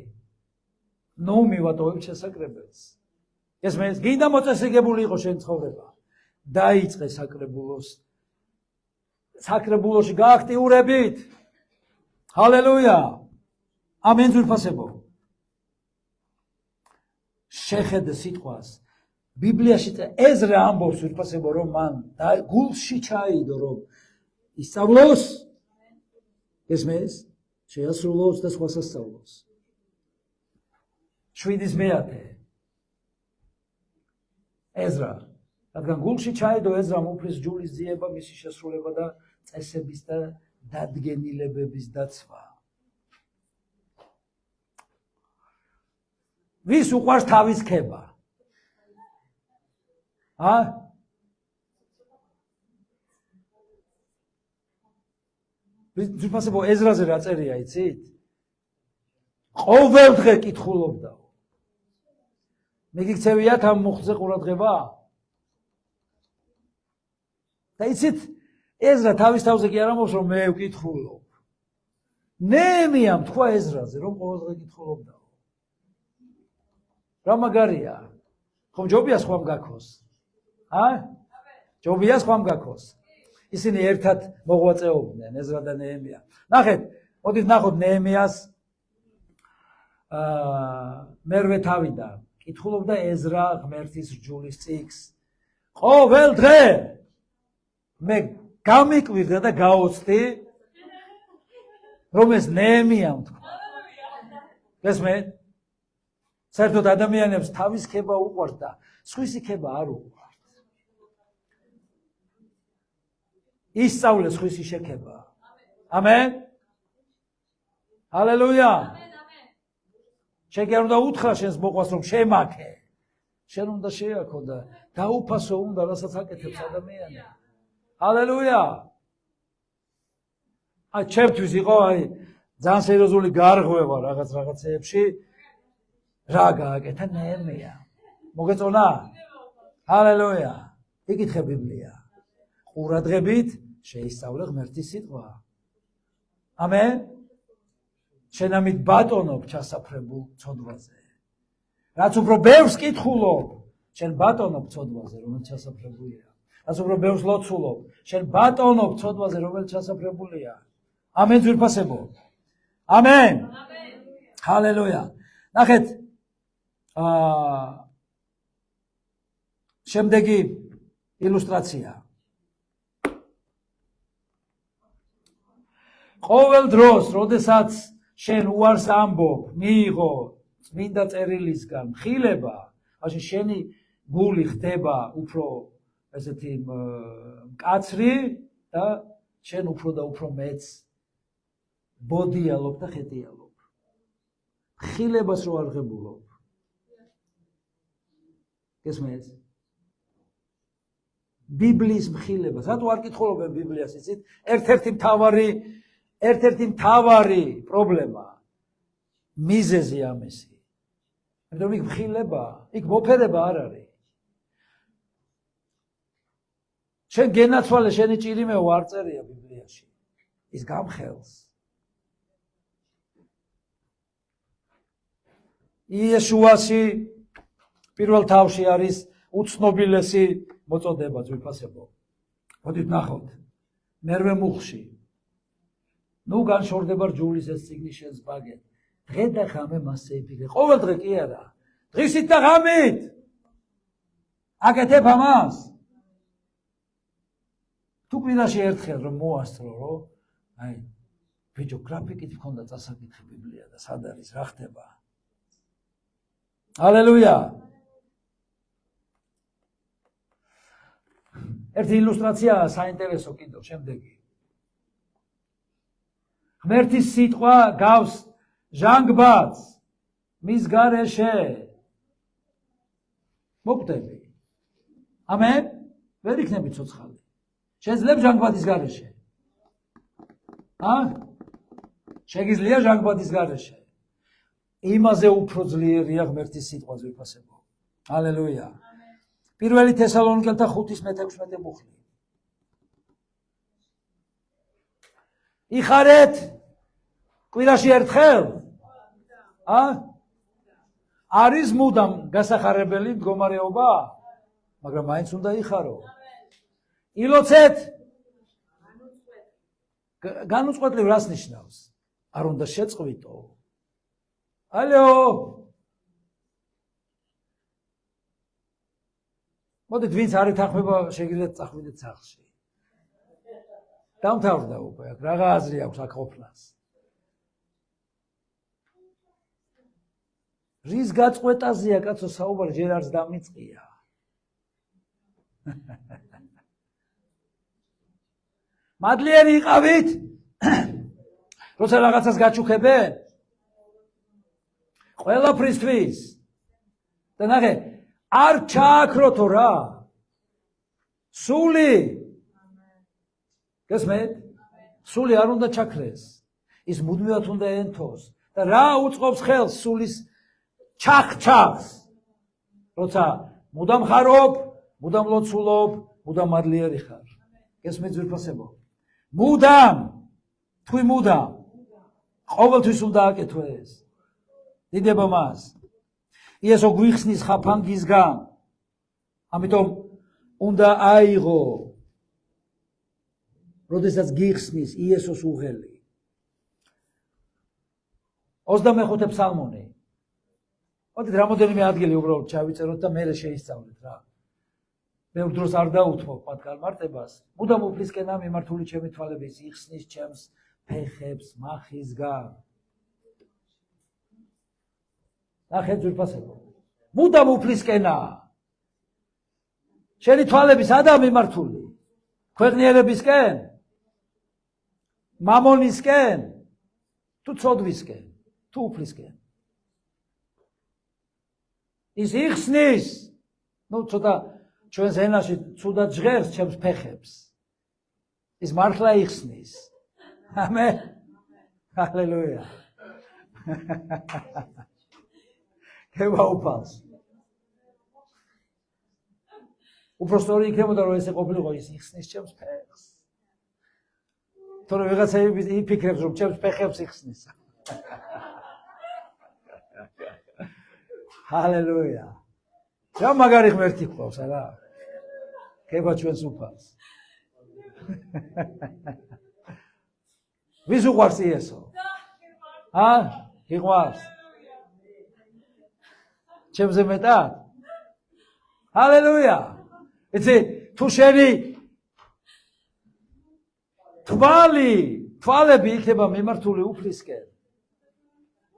ნუ მივატოვებ შესაკრებელს. ესმენს, გინდა მოწესრიგებული იყოს შენი ცხოვრება. დაიწყე საკრებულოში გააქტიურებით. ჰალელუია. ამენ ძვირფასებო. შეხედე სიტყვას. ბიბლიაში ეზრა ამბობს ძვირფასებო, რომ მან გულში ჩაიდო, რომ ისწავლოს, ესმენს, შეასრულოს და სხვას ასწავლოს. 7-მე ეზრა. რადგან გულში ჩაიდო ეზრამ უფლის ჯულის ძიება, მისი შესრულება და წესების და დადგენილებების დაცვა. ვის უყვარს თავის ქება? ძვირფასებო ეზრაზე რა წერია, იცით? ყოველ დღე კითხულობდა. მიგიქცევიათ ამ მუხლზე ყურადღება? და იცით, ეზრა თავის თავზე კი არ ამბობს, რომ მე ვკითხულობ. ნეემიამ თქვა ეზრაზე, რომ ყოველ დღე კითხულობდა. რა მაგარია? ხომ ჯობია სხვამ გაქოს? ჯობია სხვამ გაქოს. ისინი ერთად მოღვაწეობდნენ, ეზრა და ნეემია. ნახეთ, მოდით ნახოთ ნეემიას მერვე თავიდან. კითხულობდა ეზრა ღმერთის რჯულის წიგნს. ყოველ დღე მე გამიკვირდა და გაოცდი, რომ ეს ნეემიამ თქვა. გესმენთ? საერთოდ ადამიანებს თავის ქება უყვართ და სხვისი ქება არ უყვართ. ისწავლეს სხვისი შექება. ამენ? ჰალელუია. შენ კი არ უნდა უთხრა შენს მოყვას, რომ შემაქე. შენ უნდა შეაქო და დაუფასო უნდა, რასაც აკეთებს ადამიანი. ჰალელუია. აი ჩემთვის იყო ძალიან სერიოზული გარღვევა რაღაცეებში. რა გააკეთა ნეემია. მოგეწონა? ჰალელუია. იკითხე ბიბლია. ყურადღებით შეისწავლე ღმერთის სიტყვა. ამენ? შენ ამით ბატონობ ჩასაფრებულ ცოდვაზე. რაც უფრო ბევრს კითხულობ, შენ ბატონობ ცოდვაზე, რომელიც ჩასაფრებულია. რაც უფრო ბევრს ლოცულობ, შენ ბატონობ ცოდვაზე, რომელიც ჩასაფრებულია. ამენ ძვირფასებო. ამენ. ჰალელუია. ნახეთ, შემდეგი ილუსტრაცია. ყოველ დროს, როდესაც შენ უარს ამბობ, მიიღო წმინდა წერილისგან ხილება, მაშინ შენი გული ხდება უფრო ესეთი მკაცრი და შენ უფრო და უფრო მეც ბოდიალობ და ხეტიალობ. ხილებას რო არ ღებულობ. გესმენთ? ბიბლიის მხილებას. რატო არ კითხულობენ ბიბლიას, იცით? ერთ-ერთი მთავარი პრობლემა მიზეზი ამისი. იმიტომ იქ მხილება, იქ მოფერება არ არის. შენ გენაცვალე, შენი ჭირიმეო არ წერია ბიბლიაში. ის გამხელს. იესუასი პირველ თავში არის უცნობილესი მოწოდება ძვირფასებო. მოდით ნახოთ მერვე მუხლში. ნუ განშორდება რჯულის ეს წიგნი შენს ბაგეთ. დღე და ღამე მასზე იფიქრე. ყოველ დღე კი არა. დღისით და ღამით. აკეთებ ამას. თუ კვირაში ერთხელ რომ მოასწრო, რომ აი ბიჭო გრაფიკით მქონდა წასაკითხი ბიბლია და სად არის რა ხდება? ჰალელუია. ერთი ილუსტრაციაა საინტერესო კიდევ შემდეგი. ღმერთის სიტყვა გავს ჟანგბადს მის გარეშე. მოკვდები. ამენ? ვერ იქნები ცოცხალი. შეიძლება ჟანგბადის გარეშე. შეგიძლია ჟანგბადის გარეშე. იმაზე უფრო ძლიერია ღმერთის სიტყვა ძვირფასებო. ჰალელუია. პირველი თესალონიკელთა 5:16 მუხლი. იხარეთ კვირაში ერთხელ? არის მუდამ გასახარებელი მდგომარეობა, მაგრამ მაინც უნდა იხარო. ილოცეთ განუწყვეტლივ რას ნიშნავს? არ უნდა შეწყვიტო. ალო მოდით ვინც არ ეთანხმება შეგიძლიათ წახვიდეთ სახლში. დამთავრდა უკვე აქ რაღა აზრი აქვს აქ ყოფნას. რის გაწყვეტაზეა კაცო საუბარი, ჯერ არც დამიწყია. მადლიერი იყავით? როცა რაღაცას გაჩუქებენ? ყველაფრისთვის. და ნახე, არ ჩააქროთო რა. სული. გესმეთ? სული არ უნდა ჩაქრეს. ის მუდმივად უნდა ენთოს. და რა უწყობს ხელს სულის ჩახჩახს? როცა მუდამ ხარობ, მუდამ ლოცულობ, მუდამ მადლიერი ხარ. გესმეთ ძვირფასებო? მუდამ. თქვი მუდამ. ყოველთვის უნდა აკეთო ეს. დიდება მას. იესო გვიხსნის ხაფანგისგან. ამიტომ უნდა აიღო. როდესაც გიხსნის იესოს უღელი. 25 ფსალმონი. მოდით რამოდენიმე ადგილი უბრალოდ ჩავიწეროთ და მერე შეისწავლეთ რა. ბევრ დროს არ დაუთმობ მათ განმარტებას. მუდამ უფლისკენა მიმართული ჩემი თვალების იხსნის ჩემს ფეხებს მახისგან. ნახეთ ძვირფასებო. მუდამ უფლისკენა. შენი თვალები სადაა მიმართული? ქვეყნიერებისკენ? მამონისკენ? თუ ცოდვისკენ? თუ უფლისკენ? ის იხსნის. ნუ ცოტა ჩვენს ენაში ცუდად ჟღერს ჩემს ფეხებს. ის მართლა იხსნის. ამენ. ჰალელუია. ევაუფალს. უფრო სწორი იქნებოდა რომ ესე ყოფილიყო ის იხსნის ჩემს ფეხს. თორე ვიღაცა იფიქრებს რომ ჩემს ფეხებს იხსნის. ჰალელუია. რა მაგარი ღმერთი ყავს არა? ქება ჩვენს უფალს. ვის უყვარს იესო? გიყვარს? ჩემზე მეტად? ჰალელუია. იცი, თუ შენი თვალები იქნება მიმართული უფლისკენ,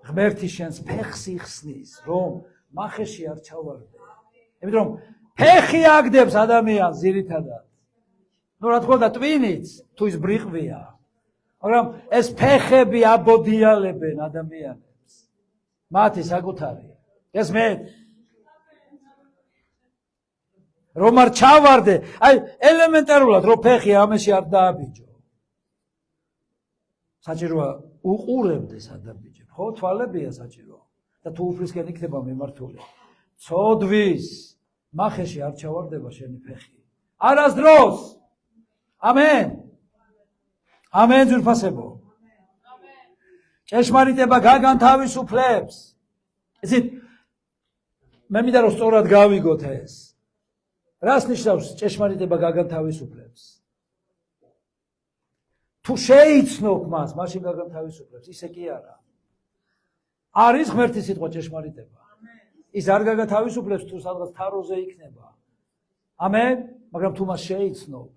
ღმერთი შენს ფეხს იხსნის, რომ მახეში არ ჩავარდე. იმიტომ რომ ფეხი აგდებს ადამიანს ძირითადად. ნუ რა თქმა უნდა ტვინიც თუ ის ბრიყვია. მაგრამ ეს ფეხები აბოდიალებენ ადამიანებს. მათი საკუთარი. გესმით? რომ არ ჩავარდე, აი ელემენტარულად რომ ფეხი ამაში არ დააბიჯო. საჭიროა უყურებდეს ადამიანს, ხო, თვალებია საჭირო. და თუ უფლისკენ იქნება მიმართული. ცოდვის მახეში არ ჩავარდება შენი ფეხი. არასდროს. ამენ. ამენ ძვირფასებო. ჭეშმარიტება გაგან თავისუფლებს. იცით, მე მინდა რომ სწორად გავიგოთ ეს. რას ნიშნავს ჭეშმარიტება გაგანთავისუფლებს? თუ შეიცნობ მას, მაშინ გაგანთავისუფლებს, ისე კი არა. არის ღმერთის სიტყვა ჭეშმარიტება. ის არ გაგათავისუფლებს თუ სადღაც თაროზე იქნება. ამენ, მაგრამ თუ მას შეიცნობ.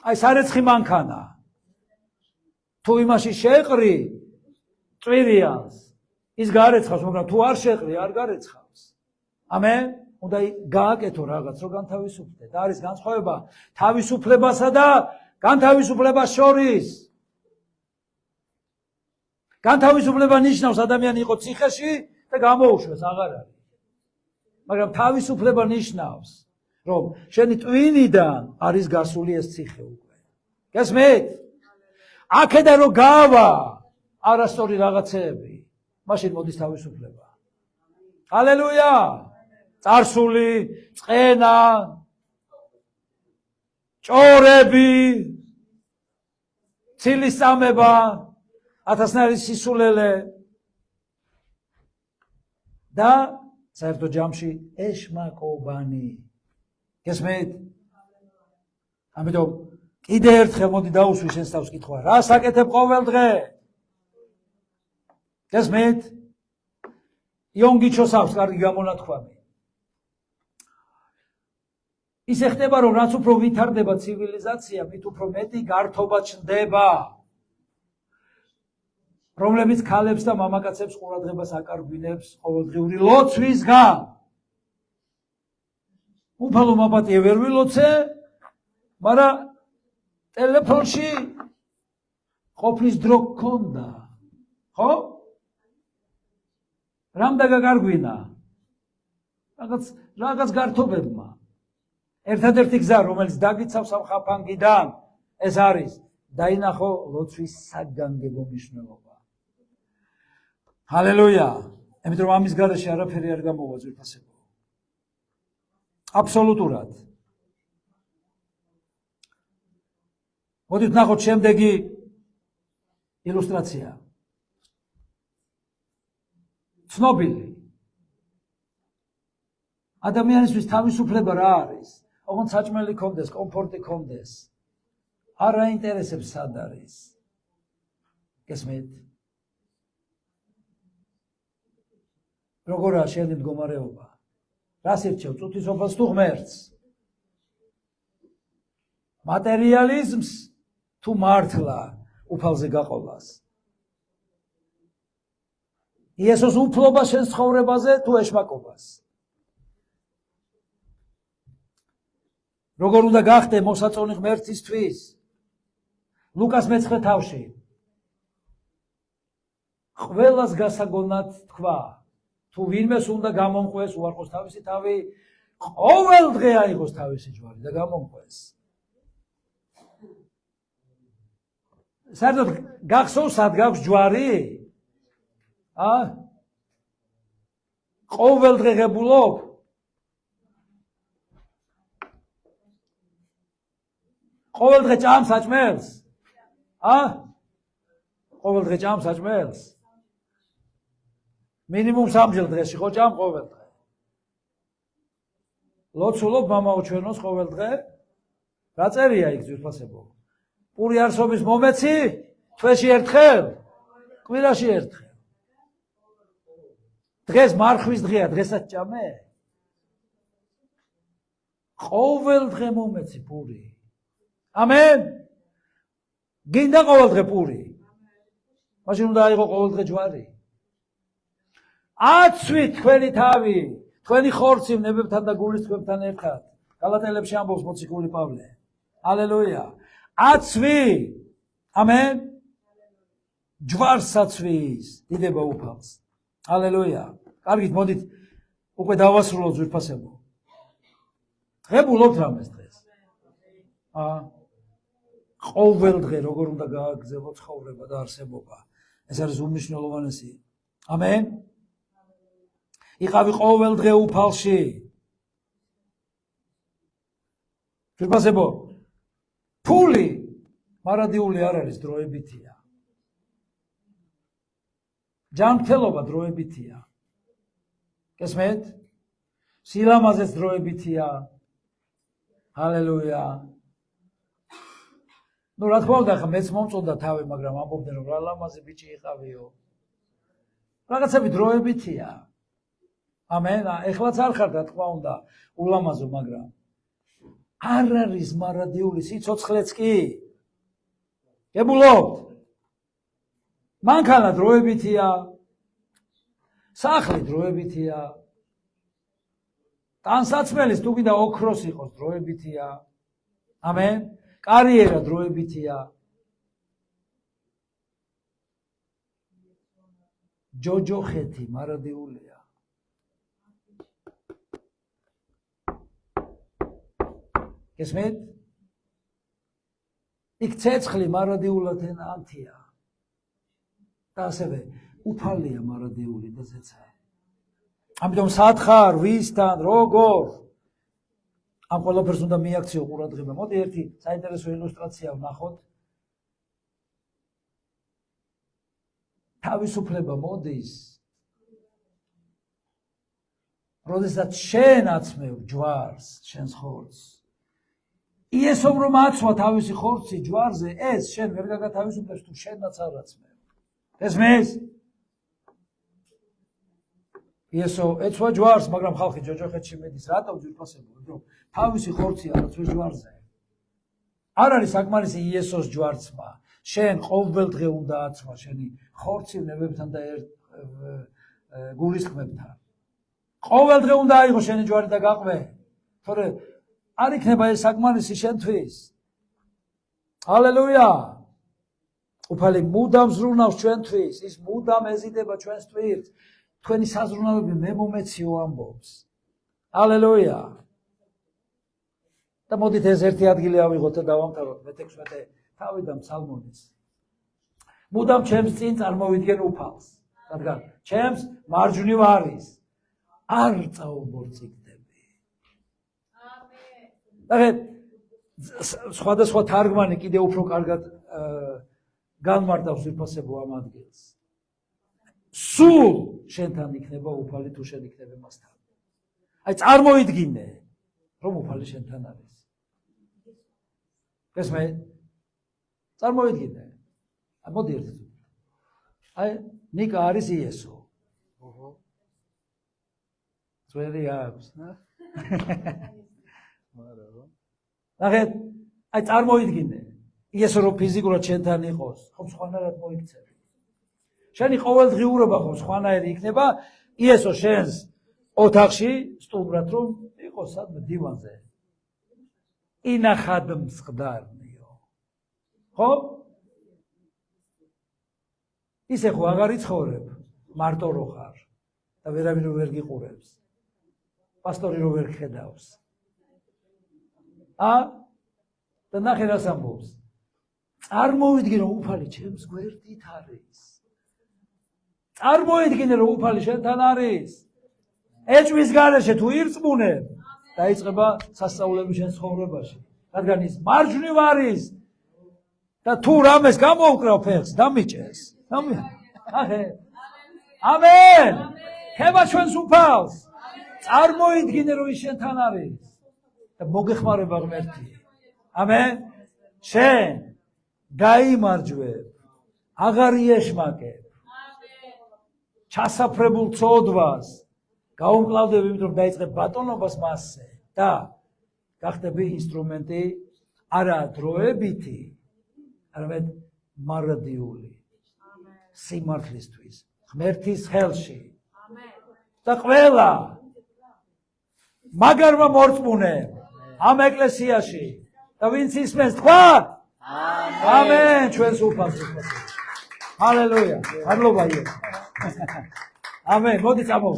აი სარეცხი მანქანა. თუ იმაში შეყრი წვირიანს, ის გარეცხავს, მაგრამ თუ არ შეყრი, არ გარეცხავს. ამენ, უნდა გააკეთო რაღაც, რომ განთავისუფლდეთ. არის განსხვავება თავისუფლებასა და განთავისუფლებას შორის. განთავისუფლება ნიშნავს ადამიანი იყო ციხეში და გამოუშვეს, აღარ არის. მაგრამ თავისუფლება ნიშნავს, რომ შენი ტვინიდან არის გასული ეს ციხე უკვე. გესმით? აქედან რომ გავა არასწორი რაღაცეები, მაშინ მოდის თავისუფლება. ჰალელუია! წარსული, წყენა, ჭორები, ცილის წამება, ათასნაირი სისულელე და საერთო ჯამში ეშმაკობანი. გესმით? ამიტომ კიდე ერთხელ მოდი დაუსვი შენს თავს კითხვა, რას აკეთებ ყოველ დღე? გესმით? იონგიჩოს აქვს კარგი გამონათქვამი. ისე ხდება, რომ რაც უფრო ვითარდება ცივილიზაცია, მით უფრო მეტი გართობა ჩნდება, რომლებიც ქალებს და მამაკაცებს ყურადღებას აკარგვინებს ყოველდღიური ლოცვისგან. უფალო მაპატიე ვერ ვილოცე, მაგრამ ტელეფონში ყოფნის დრო გქონდა. ხო? რამ დაგაკარგვინა? რაღაც გართობებმა. ერთადერთი გზა, რომელიც დაგიცავს ამ ხაფანგიდან, ეს არის დაინახო ლოცვის საგანგებო მნიშვნელობა. ჰალელუია! იმიტომ რომ ამის გარეშე არაფერი არ გამოვა ძვირფასებო. აბსოლუტურად. მოდით ნახოთ შემდეგი ილუსტრაცია. ცნობილი. ადამიანისთვის თავისუფლება რა არის? ოღონდ საჭმელი ქონდეს, კომფორტი ქონდეს. არ აინტერესებს სად არის. გესმით? როგორაა შენი მდგომარეობა? რას ირჩევ, წუთისოფას თუ ღმერთს? მატერიალიზმს თუ მართლა უფალზე გაყოლას? იესოს უფლობა შენ ცხოვრებაზე თუ ეშმაკობას? როგორ უნდა გახდე მოსაწონი ღმერთისთვის? ლუკას მე-9 თავში. ყველას გასაგონად თქვა, თუ ვინმეს უნდა გამომყვეს, უარყოს თავისი თავი, ყოველ დღე აიღოს თავისი ჯვარი და გამომყვეს. საერთოდ გახსოვს სად გაქვს ჯვარი? ყოველ დღე ღებულობ? ყოველ დღე ჭამ საჭმელს? ყოველ დღე ჭამ საჭმელს? მინიმუმ 3 დღეში ხო ჭამ ყოველ დღე? ლოცულობ მამაო ჩვენოს ყოველ დღე? რა წერია იქ ძვირფასებო? პური არსობის მომეცი? თვეში ერთხელ? კვირაში ერთხელ? დღეს მარხვის დღეა, დღესაც ჭამე? ყოველ დღე მომეცი პური. ამენ? გინდა ყოველ დღე პური? მაშინ უნდა აიღო ყოველ დღე ჯვარი. აცვით თქვენი თავი, თქვენი ხორცი ნებებთან და გულის თქვენთან ერთად. გალატელებში ამბობს მოციქული პავლე. ჰალელუია. აცვი. ამენ? ჯვარს აცვის, დიდება უფალს. ჰალელუია. კარგით, მოდით უკვე დავასრულოთ ძვირფასებო. ღებულობთ რამეს დღეს? ყოველ დღე როგორ უნდა გააგრძელო ცხოვრება და არსებობა. ეს არის უმნიშვნელოვანესი. ამენ? იყავი ყოველ დღე უფალში. ძვირფასებო, ფული მარადიული არ არის, დროებითია. ჯანმრთელობა დროებითია. გესმენთ? სილამაზეც დროებითია. ჰალელუია. ნუ რა თქმა უნდა, მეც მომწონდა თავი, მაგრამ ამბობდნენ რომ რა ლამაზი ბიჭი იყავიო. რაღაცები დროებითია. ამენ. ეხლაც არ ხარ, რა თქმა უნდა, ულამაზო, მაგრამ არ არის მარადიული სიცოცხლეც კი. გებულობთ? მანქანა დროებითია. სახლი დროებითია. ტანსაცმელის თუ კიდე ოქროს იყოს დროებითია. ამენ. კარიერა დროებითია. ჯოჯოხეთი მარადიულია. გესმენთ? იქ ცეცხლი მარადიულად ანთია. და ასევე უფალია მარადიული და ზეცა. ამიტომ სათხარ, ვისთან, როგორ ამ ყველაფერს უნდა მიაქციო ყურადღება. მოდი ერთი საინტერესო ილუსტრაცია ვნახოთ. თავისუფლება მოდის, როდესაც შენ აცმევ ჯვარს, შენს ხორცს. იესომ რომ აცვა თავისი ხორცი ჯვარზე, ეს შენ ვერ გაგათავისუფლებს თუ შენაც არ აცმევ. ესმის? იესო ეცვა ჯვარს, მაგრამ ხალხი ჯოჯოხეთში მედის. რატომ ძვირფასებო? რომ თავისი ხორცი არ აცვეს ჯვარზე. არ არის საკმარისი იესოს ჯვარცმა. შენ ყოველდღე უნდა აცვა შენი ხორცი ნებებთან და გულისხმებთან. ყოველდღე უნდა აიღო შენი ჯვარი და გაყვე. თორე არ იქნება ეს საკმარისი შენთვის. ჰალელუია. უფალი მუდამ ზრუნავს ჩვენთვის, ის მუდამ ეზიდება ჩვენს ტვირთს. თქვენი საზრუნავები მე მომეციო ამბობს. ჰალელუია. და მოდით ეს ერთი ადგილი ავიღოთ და დავამთავროთ მე-16 თავიდან ფსალმონის. მუდამ ჩემს წინ წარმოვიდგენ უფალს, რადგან ჩემს მარჯვნივ არის. არ წაუბორწიგდები. ამენ. სხვადასხვა თარგმანი კიდე უფრო კარგად განმარტავს ვიფასებო ამ ადგილს. სულ შენთან იქნება უფალი თუ შენ იქნები მასთან. აი წარმოიდგინე რომ უფალი შენთან არის. გესმენთ? წარმოიდგინე. მოდი ერთად. აი ნიკა არის იესო. ძველი აქვს, ნა? ნახეთ, აი წარმოიდგინე. იესო რომ ფიზიკურად შენთან იყოს, ხომ სხვანაირად მოიქცევი. შენი ყოველდღიურობა ხომ სხვანაირი იქნება, იესო შენს ოთახში სტუმრად რომ იყოს სადმე დივანზე. ინახად მსხდარნიო. ხო? ისე ხო აღარ იცხოვრებ, მარტო რო ხარ და ვერავინ ვერ გიყურებს. პასტორი რო ვერ ხედავს. და ნახე რას ამბობს. წარმოვიდგინე რომ უფალი ჩემს გვერდით არის. წარმოიდგინე რომ უფალი შენთან არის. ეჭვის გარეშე თუ ირწმუნებ, დაიწყება სასწაულები შენ ცხოვრებაში. რადგან ის მარჯვნივ არის და თუ რამეს გამოუკრავ ფეხს, დამიჭეს. ამენ. ხება ჩვენს უფალს. წარმოიდგინე რომ ის შენთან არის და მოგეხმარება ღმერთი. ამენ. შენ გაიმარჯვებ, აღარ იეშმაკებ. ჩასაფრებულ ცოდვას გაუმკლავდები, იმიტომ რომ დაიწყებ ბატონობას მასზე და გახდები ინსტრუმენტი არა დროებითი, არამედ მარადიული სიმართლისთვის, ღმერთის ხელში. და ყველა მაგარმა მორწმუნემ ამ ეკლესიაში და ვინც ისმენს თქვა ამენ ჩვენს უფალს. ჰალელუია. მადლობა იესო. ამენ. მოდი წამოვიდეთ.